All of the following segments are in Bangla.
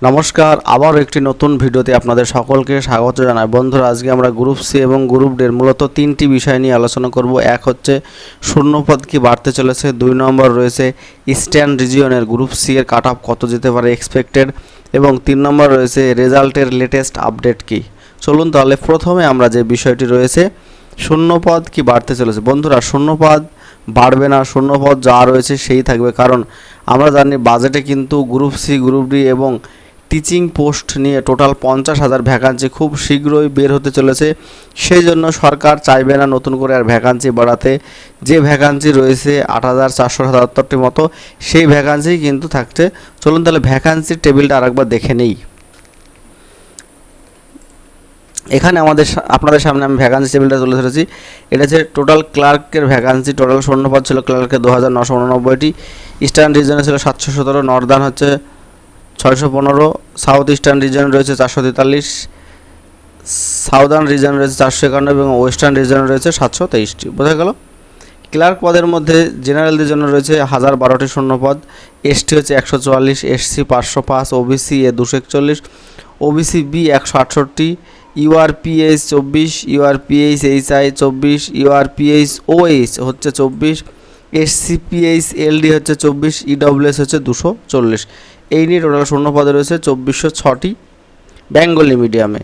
নমস্কার, আবার একটি নতুন ভিডিওতে আপনাদের সকলকে স্বাগত জানাই। বন্ধুরা, আজকে আমরা গ্রুপ সি এবং গ্রুপ ডি এর মূলত তিনটি বিষয় নিয়ে আলোচনা করব। এক হচ্ছে শূন্যপদ কি বাড়তে চলেছে, 2 নম্বর রয়েছে ইস্টার্ন রিজিয়নের গ্রুপ সি এর কাট অফ কত যেতে পারে এক্সপেক্টেড, এবং 3 নম্বর রয়েছে রেজাল্টের লেটেস্ট আপডেট কি। চলুন তাহলে প্রথমে আমরা যে বিষয়টি রয়েছে শূন্যপদ কি বাড়তে চলেছে। বন্ধুরা, শূন্যপদ বাড়বে না, শূন্যপদ যা রয়েছে সেই থাকবে। কারণ আমরা জানি বাজেটে কিন্তু গ্রুপ সি, গ্রুপ ডি এবং টিচিং পোস্ট নিয়ে টোটাল 50,000 ভ্যাকান্সি খুব শীঘ্রই বের হতে চলেছে। সেই জন্য সরকার চাইবে না নতুন করে আর ভ্যাকান্সি বাড়াতে। যে ভ্যাকান্সি রয়েছে 8,477টি মতো, সেই ভ্যাকান্সি কিন্তু থাকছে। চলুন তাহলে ভ্যাকান্সির টেবিলটা আরেকবার দেখে নেই। এখানে আপনাদের সামনে আমি ভ্যাকান্সি টেবিলটা তুলে ধরেছি। এটা হচ্ছে টোটাল ক্লার্কের ভ্যাকান্সি। টোটাল শূন্যপদ ছিল ক্লার্কের 2,989টি। ইস্টার্ন রিজনে ছিল 717, নর্দার্ন হচ্ছে 615, সাউথ ইস্টার্ন রিজন রয়েছে 443, সাউদার্ন রিজন রয়েছে 451 এবং ওয়েস্টার্ন রিজন রয়েছে 723টি। বোঝা গেল? ক্লার্ক পদের মধ্যে জেনারেলদের জন্য রয়েছে 1012টি শূন্যপদ। এসটি হচ্ছে 144, SC 505, OBC A 241, OBC B 168, URPH 24, URPH HI 24, URPH OH হচ্ছে 24, এসসিপিএইচ এলডি হচ্ছে 24, ইডব্লিউএস হচ্ছে 240। এই নিয়ে টোটাল শূন্যপদে রয়েছে 2406টি বেঙ্গলি মিডিয়ামে।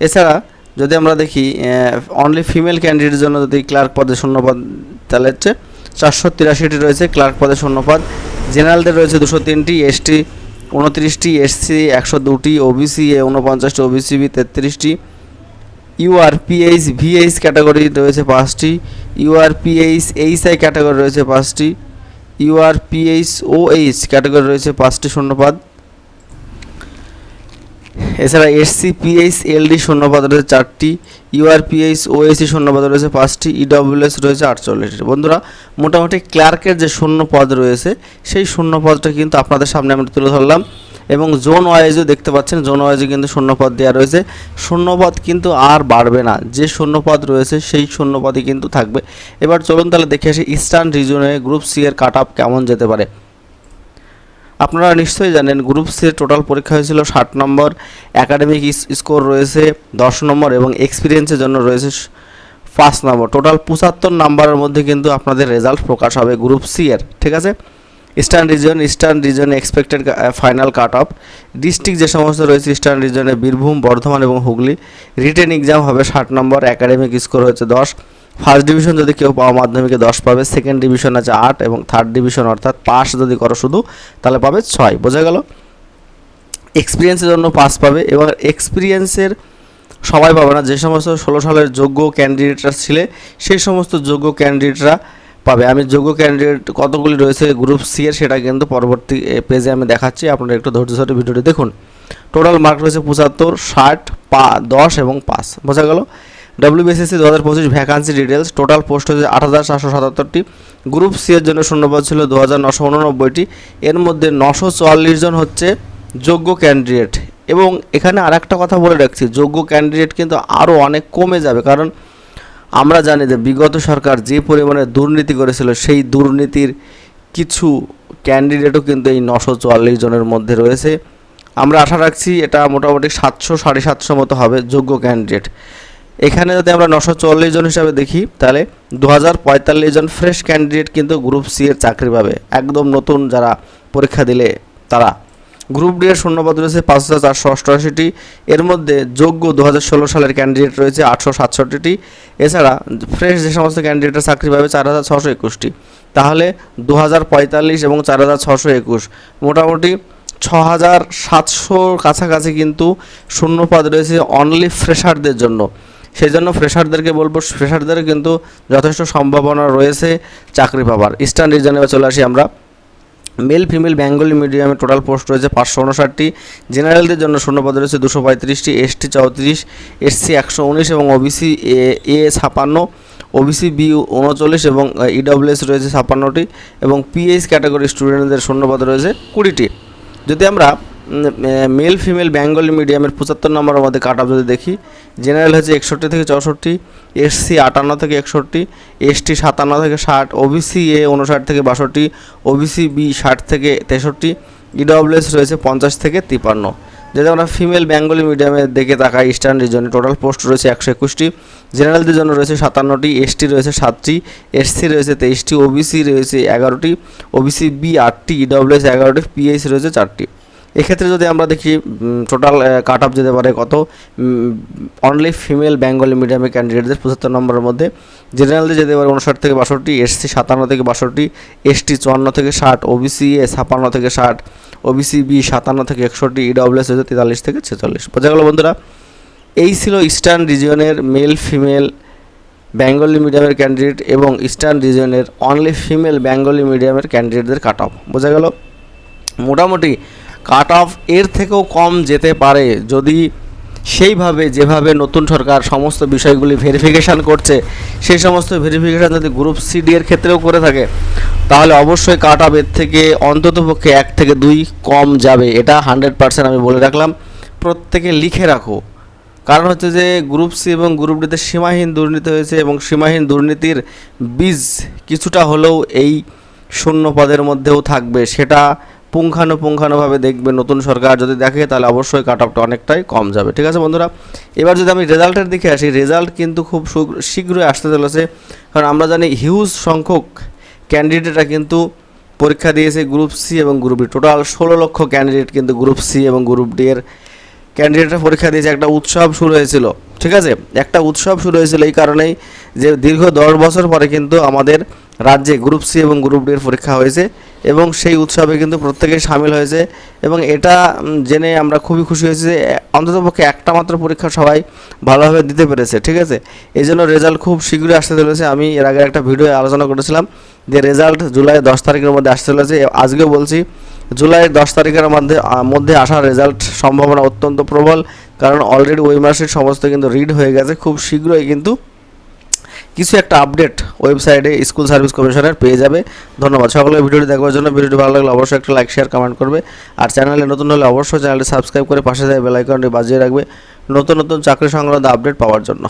এছাড়া যদি আমরা দেখি অনলি ফিমেল ক্যান্ডিডেটের জন্য যদি ক্লার্ক পদে শূন্যপদ, তাহলে হচ্ছে 483টি রয়েছে ক্লার্ক পদে শূন্যপদ। জেনারেলদের রয়েছে 203টি, এসটি 29টি, এসসি 102টি, ওবিসি এ 49টি, ওবিসি বি 33টি, ইউআরপিএইচ ভিএইচ ক্যাটাগরি রয়েছে 5টি, ইউআরপিএইচ এইচআই ক্যাটাগরি রয়েছে 5টি, ইউআরপিএইচ ওএইচ ক্যাটাগরি রয়েছে 5টি শূন্যপদ। এছাড়া এসসিপিএইচ এলডি শূন্যপদ রয়েছে 4টি, ইউআরপিএইচ ওএইচি শূন্যপদ রয়েছে 5টি, ইডব্লিউএস রয়েছে 48টি। বন্ধুরা, মোটামুটি ক্লার্কের যে শূন্যপদ রয়েছে সেই শূন্যপদটা কিন্তু আপনাদের সামনে আমরা তুলে ধরলাম, এবং জোন ওয়াইজও দেখতে পাচ্ছেন, জোন ওয়াইজে কিন্তু শূন্যপদ দেওয়া রয়েছে। শূন্যপদ কিন্তু আর বাড়বে না, যে শূন্যপদ রয়েছে সেই শূন্যপদই কিন্তু থাকবে। এবার চলুন তাহলে দেখে আসি ইস্টার্ন রিজনে গ্রুপ সি এর কাট অফ কেমন যেতে পারে। আপনারা নিশ্চয়ই জানেন গ্রুপ সি এর টোটাল পরীক্ষা হয়েছিল 60 নম্বর, একাডেমিক স্কোর রয়েছে 10 নম্বর এবং এক্সপিরিয়েন্সের জন্য রয়েছে 5 নম্বর। টোটাল 75 নম্বরের মধ্যে কিন্তু আপনাদের রেজাল্ট প্রকাশ হবে গ্রুপ সি এর। ঠিক আছে? ইস্টার্ন রিজনে expected final cut off district যে সমস্ত রয়েছে ইস্টার্ন রিজনে বীরভূম, বর্ধমান এবং হুগলি। রিটেন এক্সাম হবে 60 নম্বর, একাডেমিক স্কোর হচ্ছে 10। ফার্স্ট ডিভিশন যদি কেউ পাওয়া মাধ্যমিকে 10 পাবে, সেকেন্ড ডিভিশন আছে 8 এবং থার্ড ডিভিশন অর্থাৎ পাস যদি করো শুধু তাহলে পাবে 6। বোঝা গেল? এক্সপিরিয়েন্সের জন্য 5 পাবে, এবং এক্সপিরিয়েন্সের সবাই পাবে না। যে সমস্ত 16 সালের যোগ্য ক্যান্ডিডেটরা ছিলে সেই সমস্ত যোগ্য ক্যান্ডিডেটরা পাবে। আমি যোগ্য ক্যান্ডিডেট কতগুলি রয়েছে গ্রুপ সি এর সেটা কিন্তু পরবর্তী পেজে আমি দেখাচ্ছি, আপনারা একটু ধৈর্য ধরে ভিডিওটি দেখুন। টোটাল মার্ক রয়েছে 75, 60, 10 এবং 5। বোঝা গেল? WBSSC 2025 vacancy details. Total post হচ্ছে 8,477টি। গ্রুপ সি এর জন্য শূন্যপদ ছিল 2,989টি। এর মধ্যে 944 জন হচ্ছে যোগ্য ক্যান্ডিডেট। এবং এখানে আর একটা কথা বলে রাখছি, যোগ্য ক্যান্ডিডেট কিন্তু আরও অনেক কমে যাবে। কারণ আমরা জানি যে বিগত সরকার যে পরিমাণে দুর্নীতি করেছিল, সেই দুর্নীতির কিছু ক্যান্ডিডেটও কিন্তু এই 944 জনের মধ্যে রয়েছে। আমরা আশা রাখছি এটা মোটামুটি 700 750 মতো হবে যোগ্য ক্যান্ডিডেট। এখানে যদি আমরা 944 জন হিসাবে দেখি, তাহলে 2045 জন ফ্রেশ ক্যান্ডিডেট কিন্তু গ্রুপ সি এর চাকরি পাবে, একদম নতুন যারা পরীক্ষা দিলে তারা। গ্রুপ ডি এর শূন্যপদ রয়েছে 5,488টি। এর মধ্যে যোগ্য 2016 সালের ক্যান্ডিডেট রয়েছে 867টি। এছাড়া ফ্রেশ যে সমস্ত ক্যান্ডিডেটরা চাকরি পাবে 4,621টি। তাহলে 2045 এবং 4,621 মোটামুটি 6,700 কাছাকাছি কিন্তু শূন্যপদ রয়েছে অনলি ফ্রেশারদের জন্য। সেই জন্য ফ্রেশারদেরকে বলবো, ফ্রেশারদের কিন্তু যথেষ্ট সম্ভাবনা রয়েছে চাকরি পাবার। ইস্টার্ন রিজনে চলে আসি আমরা। মেল ফিমেল বেঙ্গলি মিডিয়ামে টোটাল পোস্ট রয়েছে 559টি। জেনারেলদের জন্য শূন্যপদ রয়েছে 235টি, এসটি 34, এসসি 119 এবং ওবিসি এ 56, ওবিসি বি 39 এবং ইডব্লিউএস রয়েছে 56টি, এবং পিএইচ ক্যাটাগরি স্টুডেন্টদের শূন্যপদ রয়েছে 20টি। যদি আমরা মেল ফিমেল বেঙ্গলি মিডিয়ামের 75 নম্বরের মধ্যে কাট অফ যদি দেখি, জেনারেল হচ্ছে 61 থেকে 64, এসসি 58 থেকে 61, এসটি 57 থেকে 60, ওবিসি এ 59 থেকে 62, ওবিসি বি 60 থেকে 63, ইডব্লিউএস রয়েছে 50 থেকে 53। যদি আমরা ফিমেল বেঙ্গলি মিডিয়ামের দিকে তাকাই, ইস্টার্ন রিজনে টোটাল পোস্ট রয়েছে 121টি, জেনারেলদের জন্য রয়েছে 57টি, এসটি রয়েছে 7টি, এসসি রয়েছে 23টি, ওবিসি রয়েছে 11টি, ওবিসি বি 8টি, ইডব্লিউএস 11টি, পিএইচ রয়েছে 4টি। এক্ষেত্রে যদি আমরা দেখি টোটাল কাট অফ যেতে পারে কত, অনলি ফিমেল বেঙ্গলি মিডিয়ামের ক্যান্ডিডেটদের 75 নম্বরের মধ্যে, জেনারেলদের যেতে পারে 59 থেকে 62, এসসি 57 থেকে 62, এসটি 54 থেকে 60, ওবিসি এ 56 থেকে 60, ওবিসি বি 57 থেকে 61, ইডব্লিউএস হচ্ছে 43 থেকে 46। বোঝা গেল বন্ধুরা? এই ছিল ইস্টার্ন রিজিয়নের মেল ফিমেল বেঙ্গলি মিডিয়ামের ক্যান্ডিডেট এবং ইস্টার্ন রিজিয়নের অনলি ফিমেল বেঙ্গলি মিডিয়ামের ক্যান্ডিডেটদের কাট অফ। বোঝা গেল? মোটামুটি কাট অফ এর থেকেও কম যেতে পারে যদি সেইভাবে যেভাবে নতুন সরকার সমস্ত বিষয়গুলি ভেরিফিকেশান করছে, সেই সমস্ত ভেরিফিকেশান যদি গ্রুপ সিডি এর ক্ষেত্রেও করে থাকে, তাহলে অবশ্যই কাট অফ এর থেকে অন্ততপক্ষে 1 থেকে 2 কম যাবে। এটা 100% আমি বলে রাখলাম, প্রত্যেকে লিখে রাখো। কারণ হচ্ছে যে গ্রুপ সি এবং গ্রুপ ডিতে সীমাহীন দুর্নীতি হয়েছে এবং সীমাহীন দুর্নীতির বীজ কিছুটা হলেও এই শূন্য পদের মধ্যেও থাকবে। সেটা পুঙ্খানুপুঙ্খানুভাবে দেখবে নতুন সরকার যদি দেখে, তাহলে অবশ্যই কাট অফটা অনেকটাই কম যাবে। ঠিক আছে বন্ধুরা? এবার যদি আমি রেজাল্টের দিকে আসি, রেজাল্ট কিন্তু খুব শীঘ্রই আসতে চলেছে। কারণ আমরা জানি হিউজ সংখ্যক ক্যান্ডিডেটরা কিন্তু পরীক্ষা দিয়েছে গ্রুপ সি এবং গ্রুপ ডি। টোটাল 16 লক্ষ ক্যান্ডিডেট কিন্তু গ্রুপ সি এবং গ্রুপ ডি এর ক্যান্ডিডেটরা পরীক্ষা দিয়েছে। একটা উৎসব শুরু হয়েছিল, ঠিক আছে? একটা উৎসব শুরু হয়েছিল এই কারণেই যে দীর্ঘ 10 বছর পরে কিন্তু আমাদের রাজ্যে গ্রুপ সি এবং গ্রুপ ডি এর পরীক্ষা হয়েছে এবং সেই উৎসবে কিন্তু প্রত্যেকেই সামিল হয়েছে এবং এটা জেনে আমরা খুবই খুশি হয়েছি যে অন্ততপক্ষে একটা মাত্র পরীক্ষা সবাই ভালোভাবে দিতে পেরেছে। ঠিক আছে? এই জন্য রেজাল্ট খুব শীঘ্রই আসতে চলেছে। আমি এর আগে একটা ভিডিও আলোচনা করেছিলাম যে রেজাল্ট জুলাই 10 তারিখের মধ্যে আসতে চলেছে। আজকেও বলছি জুলাই 10 তারিখের মধ্যে আসার রেজাল্ট সম্ভাবনা অত্যন্ত প্রবল, কারণ অলরেডি ওই মাসের সমস্ত কিন্তু রিড হয়ে গেছে। খুব শীঘ্রই কিন্তু কিছু একটা আপডেট ওয়েবসাইটে স্কুল সার্ভিস কমিশনের পেয়ে যাবে। ধন্যবাদ সকলকে ভিডিওটি দেখার জন্য। ভিডিওটি ভালো লাগলে অবশ্যই একটা লাইক শেয়ার কমেন্ট করবে, আর চ্যানেলে নতুন হলে অবশ্যই চ্যানেলটি সাবস্ক্রাইব করে পাশে বেল আইকনটি বাজিয়ে রাখবে নতুন নতুন চাকরি সংক্রান্ত আপডেট পাওয়ার জন্য।